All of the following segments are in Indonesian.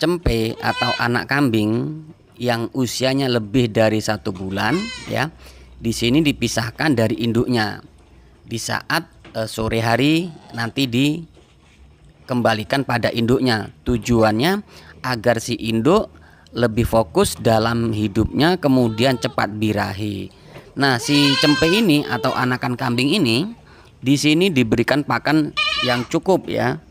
cempe atau anak kambing yang usianya lebih dari 1 bulan ya, di sini dipisahkan dari induknya di saat sore hari nanti dikembalikan pada induknya. Tujuannya agar si induk lebih fokus dalam hidupnya, kemudian cepat birahi. Nah, si cempe ini atau anakan kambing ini di sini diberikan pakan yang cukup ya.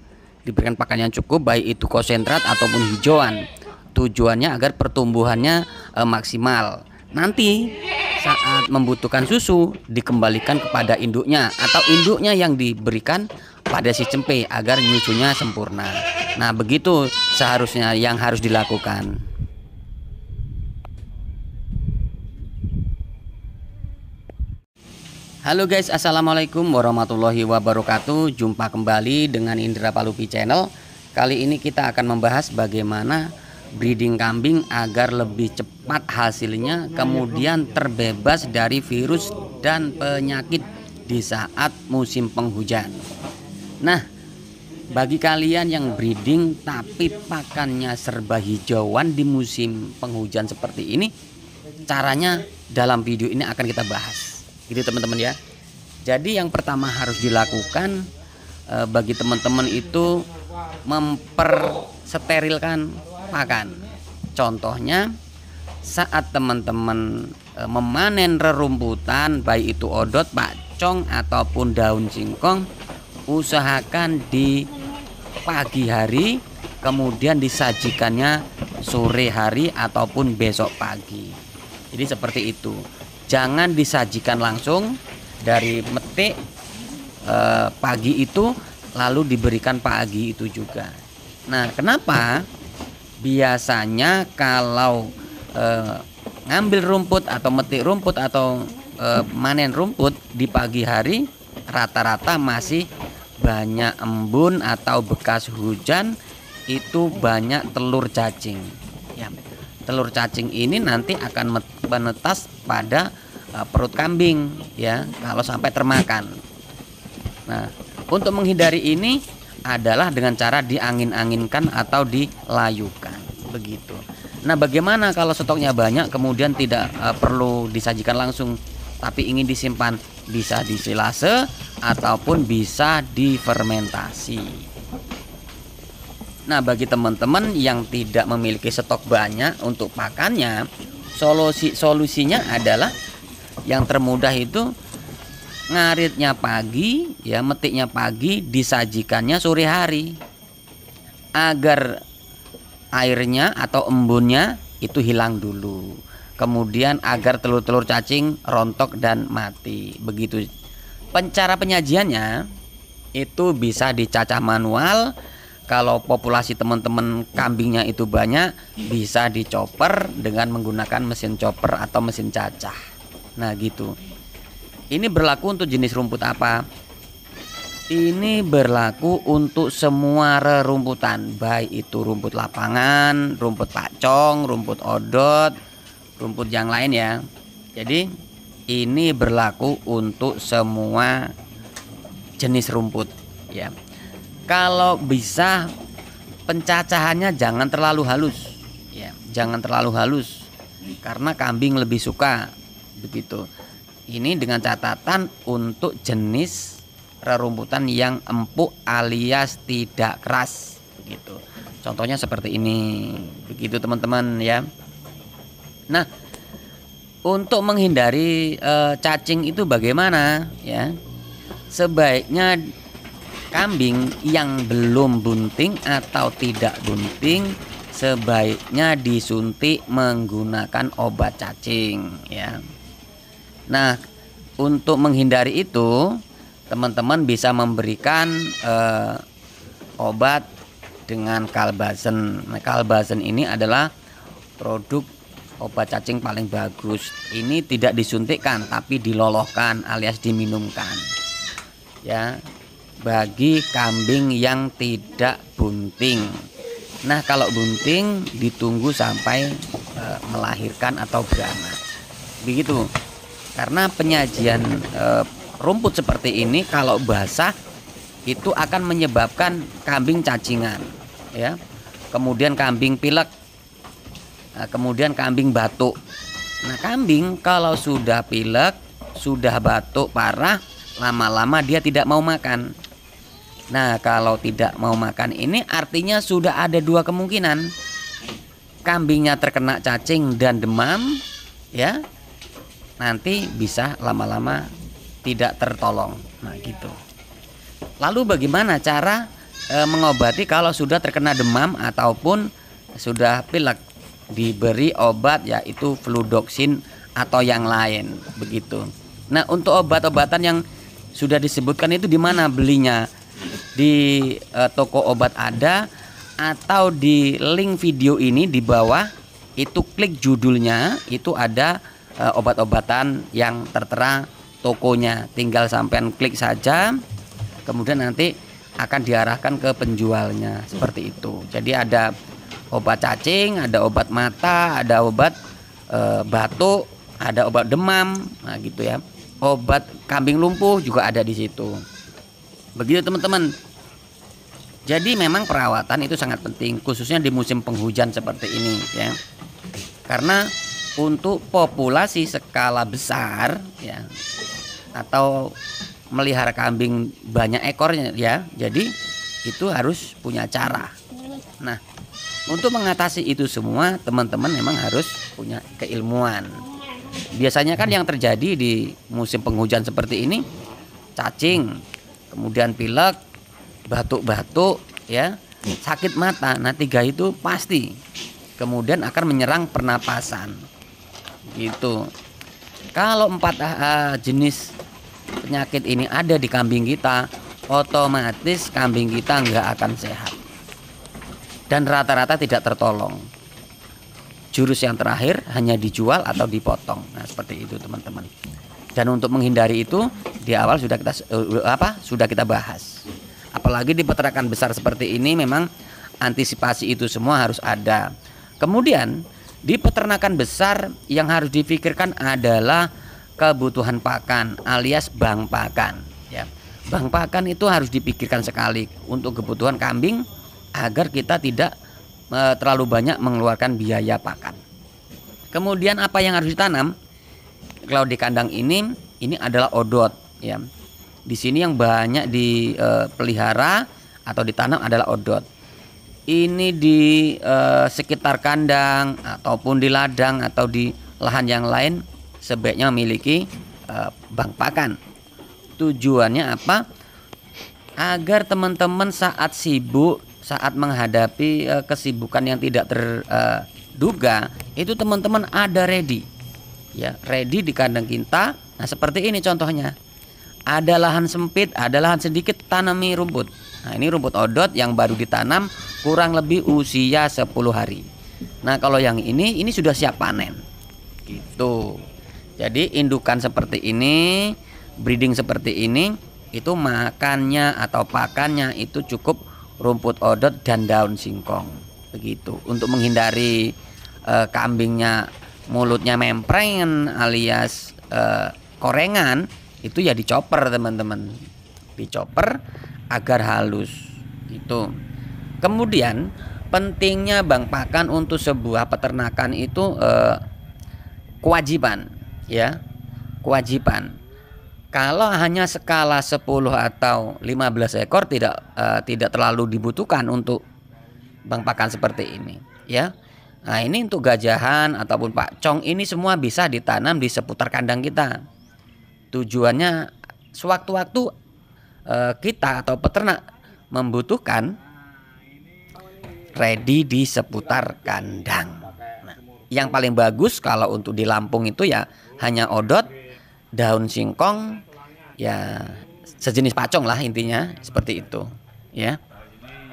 Diberikan pakan yang cukup, baik itu konsentrat ataupun hijauan. Tujuannya agar pertumbuhannya maksimal. Nanti saat membutuhkan susu dikembalikan kepada induknya atau induknya yang diberikan pada si cempe agar nyusunya sempurna. Nah, begitu seharusnya yang harus dilakukan. Halo guys, assalamualaikum warahmatullahi wabarakatuh. Jumpa kembali dengan Indra Palupi Channel. Kali ini kita akan membahas bagaimana breeding kambing agar lebih cepat hasilnya, kemudian terbebas dari virus dan penyakit di saat musim penghujan. Nah, bagi kalian yang breeding tapi pakannya serba hijauan di musim penghujan seperti ini, caranya dalam video ini akan kita bahas. Gitu teman-teman ya. Jadi yang pertama harus dilakukan bagi teman-teman itu mempersterilkan pakan. Contohnya saat teman-teman memanen rerumputan, baik itu odot, pakcong ataupun daun singkong, usahakan di pagi hari, kemudian disajikannya sore hari ataupun besok pagi. Jadi seperti itu. Jangan disajikan langsung dari metik pagi itu lalu diberikan pagi itu juga. Nah, kenapa? Biasanya kalau ngambil rumput atau metik rumput atau manen rumput di pagi hari, rata-rata masih banyak embun atau bekas hujan, itu banyak telur cacing ya. Telur cacing ini nanti akan menetas pada perut kambing ya kalau sampai termakan. Nah, untuk menghindari ini adalah dengan cara diangin-anginkan atau dilayukan begitu. Nah, bagaimana kalau stoknya banyak kemudian tidak perlu disajikan langsung tapi ingin disimpan? Bisa disilase ataupun bisa difermentasi. Nah, bagi teman-teman yang tidak memiliki stok banyak untuk pakannya, solusinya adalah yang termudah itu ngaritnya pagi ya, metiknya pagi, disajikannya sore hari agar airnya atau embunnya itu hilang dulu. Kemudian agar telur-telur cacing rontok dan mati. Begitu. Cara penyajiannya itu bisa dicacah manual. Kalau populasi teman-teman kambingnya itu banyak, bisa dicoper dengan menggunakan mesin chopper atau mesin cacah. Nah gitu. Ini berlaku untuk jenis rumput apa? Ini berlaku untuk semua rerumputan, baik itu rumput lapangan, rumput pakcong, rumput odot, rumput yang lain ya. Jadi ini berlaku untuk semua jenis rumput ya. Kalau bisa pencacahannya jangan terlalu halus ya, jangan terlalu halus karena kambing lebih suka begitu. Ini dengan catatan untuk jenis rerumputan yang empuk alias tidak keras begitu. Contohnya seperti ini begitu teman-teman ya. Nah, untuk menghindari cacing itu bagaimana ya? Sebaiknya kambing yang belum bunting atau tidak bunting sebaiknya disuntik menggunakan obat cacing ya. Nah, untuk menghindari itu teman-teman bisa memberikan obat dengan kalbasen. Nah, kalbasen ini adalah produk obat cacing paling bagus. Ini tidak disuntikkan tapi dilolohkan alias diminumkan ya, bagi kambing yang tidak bunting. Nah, kalau bunting ditunggu sampai melahirkan atau beranak begitu. Karena penyajian rumput seperti ini kalau basah itu akan menyebabkan kambing cacingan ya. kemudian kambing pilek, kemudian kambing batuk. Nah, kambing kalau sudah pilek, sudah batuk parah, lama-lama dia tidak mau makan. Nah, kalau tidak mau makan ini artinya sudah ada dua kemungkinan. Kambingnya terkena cacing dan demam, ya. Nanti bisa lama-lama tidak tertolong. Nah, gitu. Lalu bagaimana cara mengobati kalau sudah terkena demam ataupun sudah pilek? Diberi obat yaitu fludoxin atau yang lain, begitu. Nah, untuk obat-obatan yang sudah disebutkan itu di mana belinya? Di toko obat ada, atau di link video ini di bawah itu klik judulnya, itu ada obat-obatan yang tertera tokonya. Tinggal sampean klik saja, kemudian nanti akan diarahkan ke penjualnya, seperti itu. Jadi ada obat cacing, ada obat mata, ada obat batuk, ada obat demam, nah gitu ya. Obat kambing lumpuh juga ada di situ. Begitu teman-teman. Jadi memang perawatan itu sangat penting, khususnya di musim penghujan seperti ini ya. Karena untuk populasi skala besar ya, atau melihara kambing banyak ekornya ya, jadi itu harus punya cara. Nah, untuk mengatasi itu semua teman-teman memang harus punya keilmuan. Biasanya kan yang terjadi di musim penghujan seperti ini, cacing, kemudian pilek, batuk-batuk ya, sakit mata. Nah, 3 itu pasti. Kemudian akan menyerang pernapasan. Gitu. Kalau 4 jenis penyakit ini ada di kambing kita, otomatis kambing kita nggak akan sehat. Dan rata-rata tidak tertolong. Jurus yang terakhir hanya dijual atau dipotong. Nah, seperti itu teman-teman. Dan untuk menghindari itu di awal sudah kita bahas. Apalagi di peternakan besar seperti ini memang antisipasi itu semua harus ada. Kemudian di peternakan besar yang harus difikirkan adalah kebutuhan pakan alias bank pakan. Ya, bank pakan itu harus dipikirkan sekali untuk kebutuhan kambing, agar kita tidak terlalu banyak mengeluarkan biaya pakan. Kemudian apa yang harus ditanam? Kalau di kandang ini adalah odot ya. Di sini yang banyak dipelihara atau ditanam adalah odot. Ini di sekitar kandang ataupun di ladang atau di lahan yang lain sebaiknya memiliki bank pakan. Tujuannya apa? Agar teman-teman saat sibuk, saat menghadapi kesibukan yang tidak terduga, itu teman-teman ada ready ya, ready di kandang kita. Nah, seperti ini contohnya, ada lahan sempit, ada lahan sedikit, tanami rumput. Nah, ini rumput odot yang baru ditanam, kurang lebih usia 10 hari. Nah, kalau yang ini sudah siap panen gitu. Jadi indukan seperti ini, breeding seperti ini, itu makannya atau pakannya itu cukup rumput odot dan daun singkong, begitu. Untuk menghindari kambingnya mulutnya memprengen alias korengan, itu ya dicoper teman-teman, dicoper agar halus gitu. Kemudian pentingnya bank pakan untuk sebuah peternakan itu kewajiban ya, kewajiban. Kalau hanya skala 10 atau 15 ekor tidak terlalu dibutuhkan untuk bank pakan seperti ini ya. Nah, ini untuk gajahan ataupun pakcong, ini semua bisa ditanam di seputar kandang kita. Tujuannya sewaktu-waktu kita atau peternak membutuhkan, ready di seputar kandang. Nah, yang paling bagus kalau untuk di Lampung itu ya hanya odot, daun singkong, ya sejenis pacong lah intinya, seperti itu ya.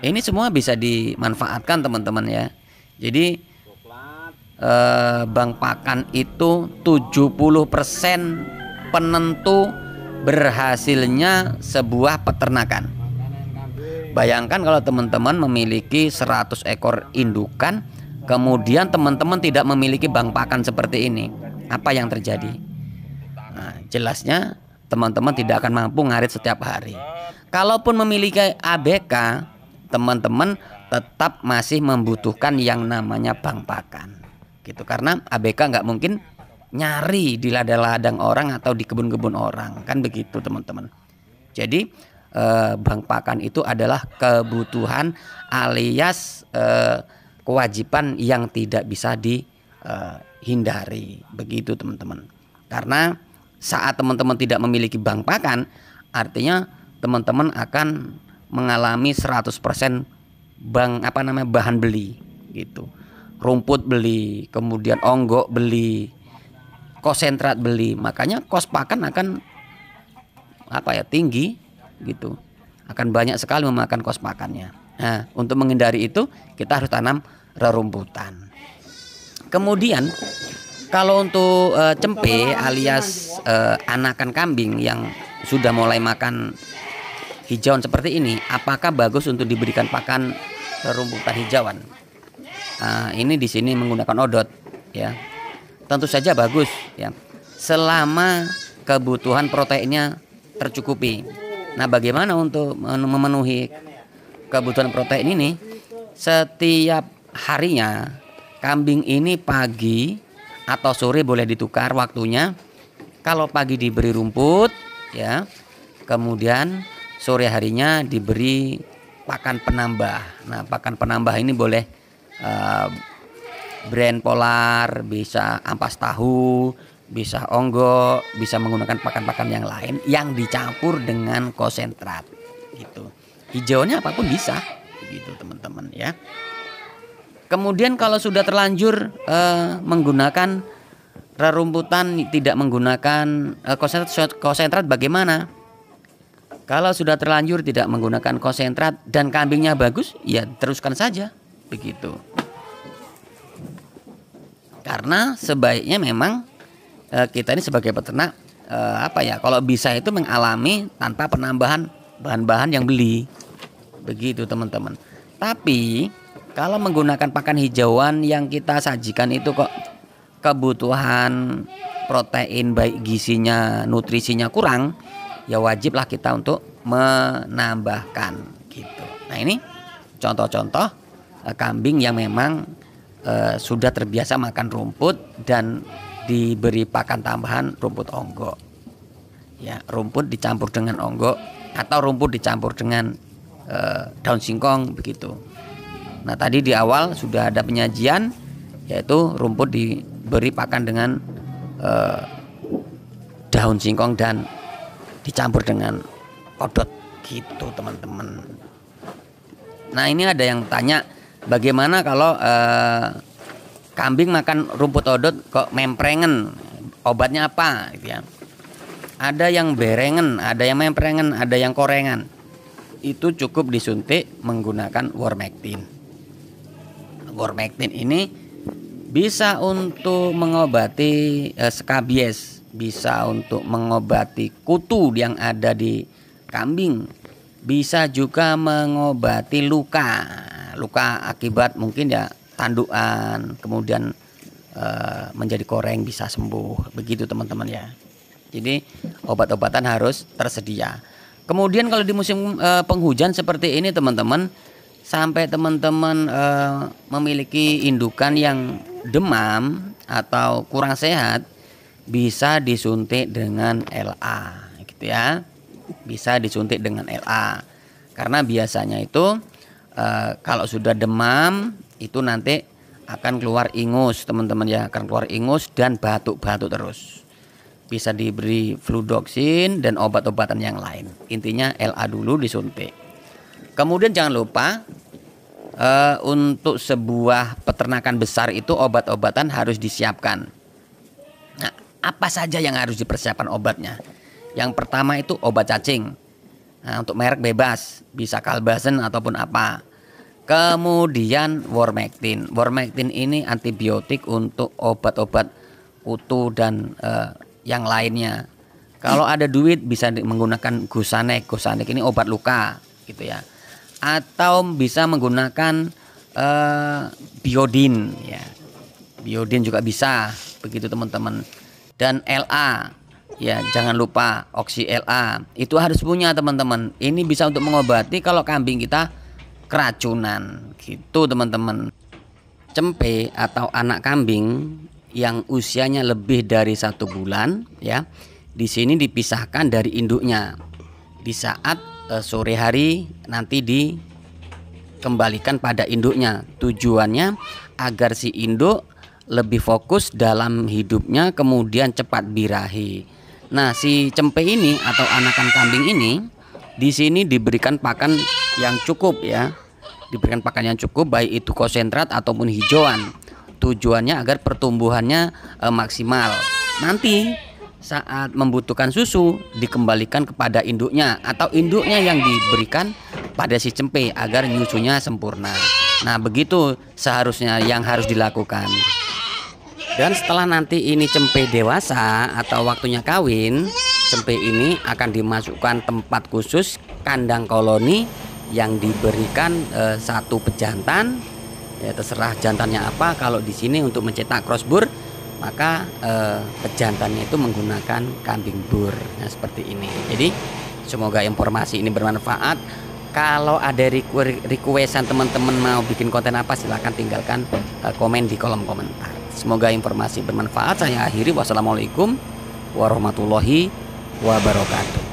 Ini semua bisa dimanfaatkan teman-teman ya. Jadi bank pakan itu 70% penentu berhasilnya sebuah peternakan. Bayangkan kalau teman-teman memiliki 100 ekor indukan, kemudian teman-teman tidak memiliki bank pakan seperti ini, apa yang terjadi? Nah, jelasnya teman-teman tidak akan mampu ngarit setiap hari. Kalaupun memiliki ABK, teman-teman tetap masih membutuhkan yang namanya bank pakan gitu, karena ABK nggak mungkin nyari di ladang-ladang orang atau di kebun-kebun orang, kan begitu teman-teman. Jadi bank pakan itu adalah kebutuhan alias kewajiban yang tidak bisa dihindari, begitu teman-teman. Karena saat teman-teman tidak memiliki bank pakan, artinya teman-teman akan mengalami 100% bahan beli gitu. Rumput beli, kemudian onggok beli, konsentrat beli, makanya kos pakan akan tinggi gitu, akan banyak sekali memakan kos pakannya. Nah, untuk menghindari itu kita harus tanam rerumputan. Kemudian kalau untuk cempe alias anakan kambing yang sudah mulai makan hijauan seperti ini, apakah bagus untuk diberikan pakan rerumputan hijauan? Ini di sini menggunakan odot ya. Tentu saja bagus ya, selama kebutuhan proteinnya tercukupi. Nah, bagaimana untuk memenuhi kebutuhan protein ini? Setiap harinya kambing ini pagi atau sore boleh ditukar waktunya. Kalau pagi diberi rumput ya, kemudian sore harinya diberi pakan penambah. Nah, pakan penambah ini boleh brand polar, bisa ampas tahu, bisa onggok, bisa menggunakan pakan-pakan yang lain yang dicampur dengan konsentrat gitu. Hijaunya apapun bisa gitu teman-teman ya. Kemudian kalau sudah terlanjur menggunakan rerumputan, tidak menggunakan konsentrat bagaimana? Kalau sudah terlanjur tidak menggunakan konsentrat dan kambingnya bagus, ya teruskan saja begitu. Karena sebaiknya memang kita ini sebagai peternak kalau bisa itu mengalami tanpa penambahan bahan-bahan yang beli, begitu teman-teman. Tapi kalau menggunakan pakan hijauan yang kita sajikan itu kok kebutuhan protein baik gizinya, nutrisinya kurang, ya wajiblah kita untuk menambahkan gitu. Nah, ini contoh-contoh kambing yang memang sudah terbiasa makan rumput dan diberi pakan tambahan rumput onggok. Ya, rumput dicampur dengan onggok atau rumput dicampur dengan daun singkong begitu. Nah, tadi di awal sudah ada penyajian, yaitu rumput diberi pakan dengan daun singkong dan dicampur dengan odot gitu teman-teman. Nah, ini ada yang tanya, bagaimana kalau kambing makan rumput odot kok memprengen, obatnya apa gitu ya. Ada yang berengen, ada yang memprengen, ada yang korengan. Itu cukup disuntik menggunakan Wormectin. Wormectin ini bisa untuk mengobati skabies, bisa untuk mengobati kutu yang ada di kambing, bisa juga mengobati luka akibat mungkin ya tandukan, kemudian menjadi koreng bisa sembuh, begitu teman-teman ya. Jadi obat-obatan harus tersedia. Kemudian kalau di musim penghujan seperti ini teman-teman, sampai teman-teman memiliki indukan yang demam atau kurang sehat, bisa disuntik dengan LA gitu ya. Bisa disuntik dengan LA. Karena biasanya itu kalau sudah demam itu nanti akan keluar ingus teman-teman ya, akan keluar ingus dan batuk-batuk terus. Bisa diberi fludoxin dan obat-obatan yang lain. Intinya LA dulu disuntik. Kemudian jangan lupa untuk sebuah peternakan besar itu obat-obatan harus disiapkan. Nah, apa saja yang harus dipersiapkan obatnya? Yang pertama itu obat cacing. Nah, untuk merek bebas, bisa Kalbasen ataupun apa. Kemudian Wormectin. Wormectin ini antibiotik untuk obat-obat kutu dan yang lainnya. Kalau ada duit bisa menggunakan Gosanek. Gosanek ini obat luka gitu ya. Atau bisa menggunakan biodin ya. Biodin juga bisa begitu teman-teman. Dan LA ya, jangan lupa Oxy LA. Itu harus punya teman-teman. Ini bisa untuk mengobati kalau kambing kita keracunan gitu teman-teman. Cempe atau anak kambing yang usianya lebih dari 1 bulan ya, di sini dipisahkan dari induknya. Di saat sore hari nanti dikembalikan pada induknya. Tujuannya agar si induk lebih fokus dalam hidupnya, kemudian cepat birahi. Nah, si cempe ini atau anakan kambing ini di sini diberikan pakan yang cukup ya. Diberikan pakan yang cukup, baik itu konsentrat ataupun hijauan. Tujuannya agar pertumbuhannya maksimal. Nanti saat membutuhkan susu dikembalikan kepada induknya, atau induknya yang diberikan pada si cempe agar nyusunya sempurna. Nah, begitu seharusnya yang harus dilakukan. Dan setelah nanti ini cempe dewasa atau waktunya kawin, cempe ini akan dimasukkan tempat khusus, kandang koloni yang diberikan satu pejantan. Ya, terserah jantannya apa. Kalau di sini untuk mencetak crossbur, maka pejantannya itu menggunakan kambing bur. Nah, seperti ini. Jadi semoga informasi ini bermanfaat. Kalau ada requestan teman-teman mau bikin konten apa, silahkan tinggalkan komen di kolom komentar. Semoga informasi bermanfaat. Saya akhiri. Wassalamualaikum warahmatullahi wabarakatuh.